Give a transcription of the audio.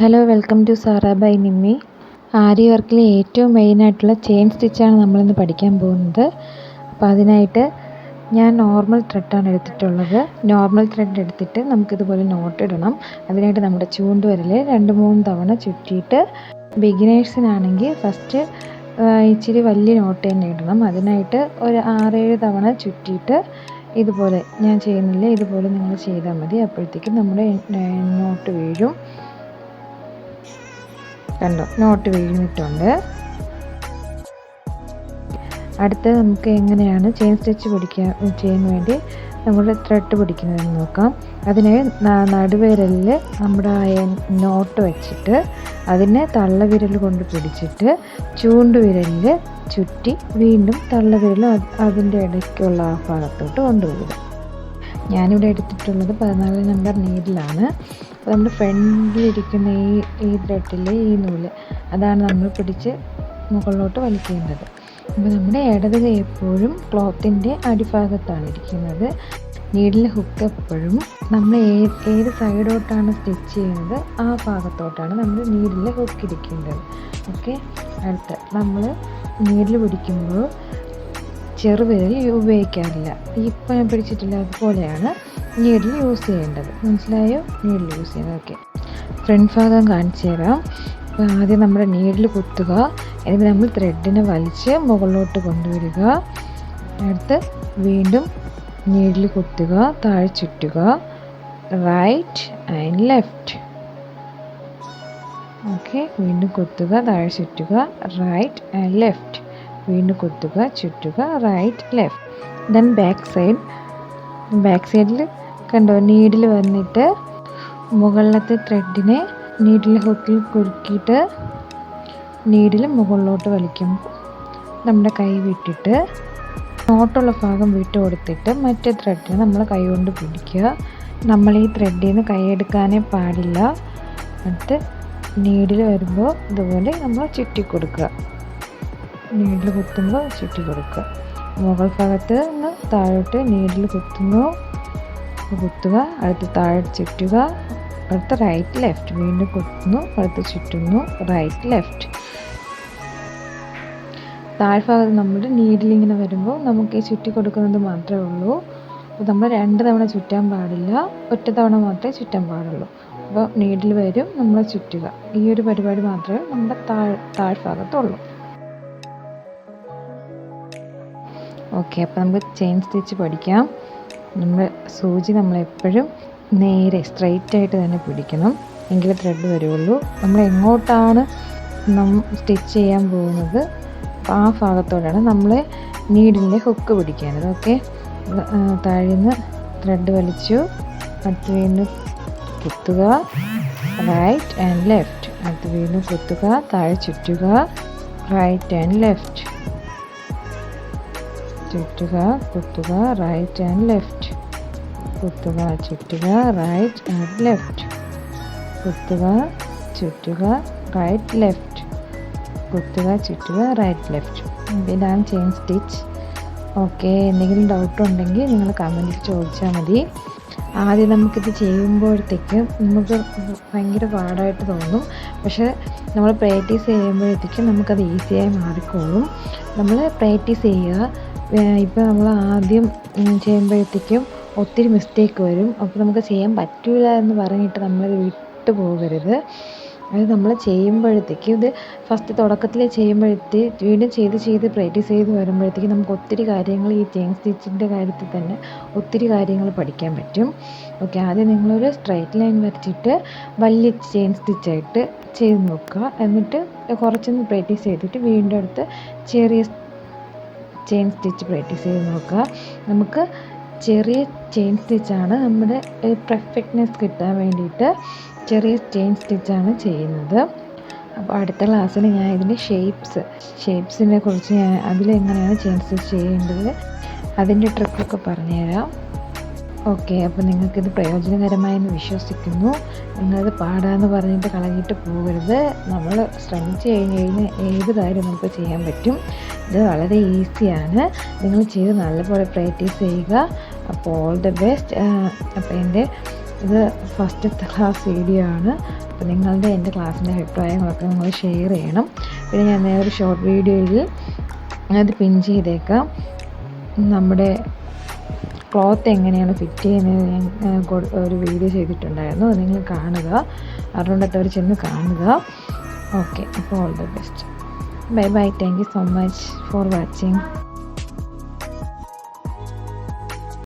Hello, welcome to Sara by Nimmi. Aari വർക്കിലെ ഏറ്റവും മെയിനായിട്ടുള്ള ചെയിൻ സ്റ്റിച്ചാണ് നമ്മളിന്ന് പഠിക്കാൻ പോകുന്നത്. അപ്പോൾ അതിനായിട്ട് ഞാൻ നോർമൽ ത്രെഡാണ് എടുത്തിട്ടുള്ളത്. നോർമൽ ത്രെഡ് എടുത്തിട്ട് നമുക്കിതുപോലെ നോട്ട് ഇടണം. അതിനായിട്ട് നമ്മുടെ ചൂണ്ടുവിരൽ 2-3 തവണ ചുറ്റിയിട്ട്, ബിഗിനേഴ്സിനാണെങ്കിൽ ഫസ്റ്റ് ഇച്ചിരി വലിയ നോട്ട് തന്നെ ഇടണം. അതിനായിട്ട് ഒരു 6-7 തവണ ചുറ്റിയിട്ട് ഇതുപോലെ ഞാൻ ചെയ്യുന്നില്ല, ഇതുപോലെ നിങ്ങൾ ചെയ്താൽ മതി. അപ്പോഴത്തേക്കും നമ്മുടെ നോട്ട് വീഴും. കണ്ടോ, നോട്ട് വീണിട്ടുണ്ട്. അടുത്ത് നമുക്ക് എങ്ങനെയാണ് ചെയിൻ സ്റ്റിച്ച് ചെയ്യാൻ വേണ്ടി നമ്മുടെ ത്രെഡ് പിടിക്കുന്നതെന്ന് നോക്കാം. അതിന് നടുവിരലിൽ നമ്മുടെ നോട്ട് വെച്ചിട്ട് അതിനെ തള്ളവിരൽ കൊണ്ട് പിടിച്ചിട്ട് ചൂണ്ടുവിരലിൽ ചുറ്റി വീണ്ടും തള്ളവിരൽ അതിൻ്റെ ഇടയ്ക്കുള്ള ആ ഭാഗത്തോട്ട് കൊണ്ടുപോകുക. ഞാനിവിടെ എടുത്തിട്ടുള്ളത് 14 നമ്പർ നീഡിലാണ്. അപ്പോൾ നമ്മുടെ ഫ്രണ്ടിലിരിക്കുന്ന ഈ ത്രെഡിൽ ഈ നൂല് അതാണ് നമ്മൾ പിടിച്ച് മുകളിലോട്ട് വലിക്കേണ്ടത്. അപ്പോൾ നമ്മുടെ ഇടത് കൈ എപ്പോഴും ക്ലോത്തിൻ്റെ അടിഭാഗത്താണ് ഇരിക്കുന്നത്. നീഡിലെ ഹുക്ക് എപ്പോഴും നമ്മൾ ഏത് സൈഡോട്ടാണ് സ്റ്റിച്ച് ചെയ്യുന്നത് ആ ഭാഗത്തോട്ടാണ് നമ്മൾ നീഡിലെ ഹുക്ക് ഇരിക്കേണ്ടത്. ഓക്കെ, അടുത്ത് നമ്മൾ നീഡിൽ പിടിക്കുമ്പോൾ ചെറുവിരൽ ഉപയോഗിക്കാറില്ല. ഇപ്പം ഞാൻ പിടിച്ചിട്ടില്ല, അതുപോലെയാണ് നീഡിൽ യൂസ് ചെയ്യേണ്ടത്. മനസ്സിലായോ? നീഡിൽ യൂസ് ചെയ്യുന്നത്. ഓക്കെ, ഫ്രണ്ട് ഭാഗം കാണിച്ചു തരാം. അപ്പോൾ ആദ്യം നമ്മുടെ നീഡിൽ കുത്തുക, എന്നിട്ട് നമ്മൾ ത്രെഡിനെ വലിച്ച് മുകളിലോട്ട് കൊണ്ടുവരിക. അടുത്ത് വീണ്ടും നീഡിൽ കുത്തുക, താഴെ ചുറ്റുക, റൈറ്റ് ആൻഡ് ലെഫ്റ്റ്. ഓക്കെ, വീണ്ടും കുത്തുക, താഴെ ചുറ്റുക, റൈറ്റ് ആൻഡ് ലെഫ്റ്റ്. വീണ്ടും കുത്തുക, ചുറ്റുക, റൈറ്റ് ലെഫ്റ്റ്. ദെൻ ബാക്ക് സൈഡിൽ കണ്ടോ, നീഡിൽ വന്നിട്ട് മുകളിലത്തെ ത്രെഡിനെ നീഡിൽ ഹുക്കിൽ കുറുക്കിയിട്ട് നീഡിൽ മുകളിലോട്ട് വലിക്കും. നമ്മുടെ കൈ വിട്ടിട്ട് നോട്ടുള്ള ഭാഗം വിട്ട് കൊടുത്തിട്ട് മറ്റേ ത്രെഡിനെ നമ്മൾ കൈ കൊണ്ട് പിടിക്കുക. നമ്മൾ ഈ ത്രെഡിൽ നിന്ന് കൈ എടുക്കാനേ പാടില്ല. എന്നിട്ട് നീഡിൽ വരുമ്പോൾ ഇതുപോലെ നമ്മൾ ചുറ്റി കൊടുക്കുക. നീഡിൽ കുത്തുമ്പോൾ ചുറ്റി കൊടുക്കുക. മുകൾ ഭാഗത്ത് നിന്ന് താഴോട്ട് നീഡിൽ കുത്തുക, അടുത്ത് താഴെ ചുറ്റുക, അടുത്ത് റൈറ്റ് ലെഫ്റ്റ്. വീണ്ടും കുത്തുന്നു, അടുത്ത് ചുറ്റുന്നു, റൈറ്റ് ലെഫ്റ്റ്. താഴ്ഭാഗത്ത് നമ്മുടെ നീഡിലിങ്ങനെ വരുമ്പോൾ നമുക്ക് ഈ ചുറ്റി കൊടുക്കുന്നത് മാത്രമേ ഉള്ളൂ. അപ്പോൾ നമ്മൾ 2 തവണ ചുറ്റാൻ പാടില്ല, ഒറ്റ തവണ മാത്രമേ ചുറ്റാൻ പാടുള്ളൂ. അപ്പോൾ നീഡിൽ വരും, നമ്മൾ ചുറ്റുക. ഈ ഒരു പരിപാടി മാത്രമേ നമ്മുടെ താഴ്ഭാഗത്തുള്ളൂ. ഓക്കെ, അപ്പോൾ നമുക്ക് ചെയിൻ സ്റ്റിച്ച് പഠിക്കാം. നമ്മൾ സൂചി നമ്മളെപ്പോഴും നേരെ സ്ട്രെയിറ്റ് ആയിട്ട് തന്നെ പിടിക്കണം, എങ്കിലേ ത്രെഡ് വരുള്ളൂ. നമ്മൾ എങ്ങോട്ടാണ് സ്റ്റിച്ച് ചെയ്യാൻ പോകുന്നത് ആ ഭാഗത്തോടാണ് നമ്മൾ നീഡിലെ ഹുക്ക് പിടിക്കേണ്ടത്. ഓക്കെ, താഴേന്ന് ത്രെഡ് വലിച്ചു, അടുത്ത് വീണ്ടും കുത്തുക, റൈറ്റ് ആൻഡ് ലെഫ്റ്റ്. അടുത്ത് വീണ്ടും കുത്തുക, താഴെ ചുറ്റുക, റൈറ്റ് ആൻഡ് ലെഫ്റ്റ്. ചുറ്റുക, കുത്തുക, റൈറ്റ് ആൻഡ് ലെഫ്റ്റ്. കുത്തുക, ചുറ്റുക, റൈറ്റ് ആൻഡ് ലെഫ്റ്റ്. കുത്തുക, ചുറ്റുക, റൈറ്റ് ലെഫ്റ്റ്. കുത്തുക, ചുറ്റുക, റൈറ്റ് ലെഫ്റ്റ്. ഇതാണ് ചെയിൻ സ്റ്റിച്ച്. ഓക്കെ, എന്തെങ്കിലും ഡൗട്ട് ഉണ്ടെങ്കിൽ നിങ്ങൾ കമൻറ്റിൽ ചോദിച്ചാൽ മതി. ആദ്യം നമുക്കിത് ചെയ്യുമ്പോഴത്തേക്കും നമുക്ക് ഭയങ്കര പാടായിട്ട് തോന്നും. പക്ഷേ നമ്മൾ പ്രാക്ടീസ് ചെയ്യുമ്പോഴത്തേക്കും നമുക്കത് ഈസിയായി മാറിക്കോളും. നമ്മൾ പ്രാക്ടീസ് ചെയ്യുക. ഇപ്പോൾ നമ്മൾ ആദ്യം ചെയ്യുമ്പോഴത്തേക്കും ഒത്തിരി മിസ്റ്റേക്ക് വരും. അപ്പോൾ നമുക്ക് ചെയ്യാൻ പറ്റില്ല എന്ന് പറഞ്ഞിട്ട് നമ്മളത് വിട്ടു പോകരുത്. അത് നമ്മൾ ചെയ്യുമ്പോഴത്തേക്കും ഇത് ഫസ്റ്റ് തുടക്കത്തിൽ വീണ്ടും ചെയ്ത് പ്രാക്ടീസ് ചെയ്ത് വരുമ്പോഴത്തേക്കും നമുക്ക് ഒത്തിരി കാര്യങ്ങൾ ഈ ചെയിൻ സ്റ്റിച്ചിൻ്റെ കാര്യത്തിൽ തന്നെ ഒത്തിരി കാര്യങ്ങൾ പഠിക്കാൻ പറ്റും. ഓക്കെ, ആദ്യം നിങ്ങളൊരു സ്ട്രൈറ്റ് ലൈൻ വരച്ചിട്ട് വലിയ ചെയിൻ സ്റ്റിച്ചായിട്ട് ചെയ്ത് നോക്കുക. എന്നിട്ട് കുറച്ചൊന്ന് പ്രാക്ടീസ് ചെയ്തിട്ട് വീണ്ടും അടുത്ത് ചെറിയ ചെയിൻ സ്റ്റിച്ച് പ്രാക്ടീസ് ചെയ്ത് നോക്കുക. നമുക്ക് ചെറിയ ചെയിൻ സ്റ്റിച്ചാണ് നമ്മുടെ പെർഫെക്റ്റ്നെസ് കിട്ടാൻ വേണ്ടിയിട്ട് ചെറിയ ചെയിൻ സ്റ്റിച്ചാണ് ചെയ്യുന്നത്. അപ്പോൾ അടുത്ത ക്ലാസ്സിൽ ഞാൻ ഇതിൻ്റെ ഷേപ്സിനെ കുറിച്ച് അതിലെങ്ങനെയാണ് ചെയിൻ സ്റ്റിച്ച് ചെയ്യേണ്ടത് അതിൻ്റെ ട്രിക്കൊക്കെ പറഞ്ഞുതരാം. ഓക്കെ, അപ്പോൾ നിങ്ങൾക്കിത് പ്രയോജനകരമായെന്ന് വിശ്വസിക്കുന്നു. നിങ്ങളത് പാടാന്ന് പറഞ്ഞിട്ട് കളഞ്ഞിട്ട് പോകരുത്. നമ്മൾ ശ്രമിച്ചു കഴിഞ്ഞാൽ ഏത് കാര്യം നമുക്ക് ചെയ്യാൻ പറ്റും. ഇത് വളരെ ഈസിയാണ്. നിങ്ങൾ ചെയ്ത് നല്ലപോലെ പ്രാക്ടീസ് ചെയ്യുക. അപ്പോൾ ഓൾ ദ ബെസ്റ്റ്. അപ്പോൾ എൻ്റെ ഇത് ഫസ്റ്റത്തെ ക്ലാസ് വീഡിയോ ആണ്. അപ്പോൾ നിങ്ങളുടെ എൻ്റെ ക്ലാസ്സിൻ്റെ അഭിപ്രായങ്ങളൊക്കെ നിങ്ങൾ ഷെയർ ചെയ്യണം. പിന്നെ ഞാൻ നേരെ ഒരു ഷോർട്ട് വീഡിയോയിൽ അത് പിൻ ചെയ്തേക്കാം. നമ്മുടെ ക്ലോത്ത് എങ്ങനെയാണ് ഫിറ്റ് ചെയ്യുന്നത് ഞാൻ ഒരു വീഡിയോ ചെയ്തിട്ടുണ്ടായിരുന്നു. അത് നിങ്ങൾ കാണുക, അറിവുണ്ടാത്തവർ ചെന്ന് കാണുക. ഓക്കെ, അപ്പോൾ all the best. Bye bye. Thank you so much for watching.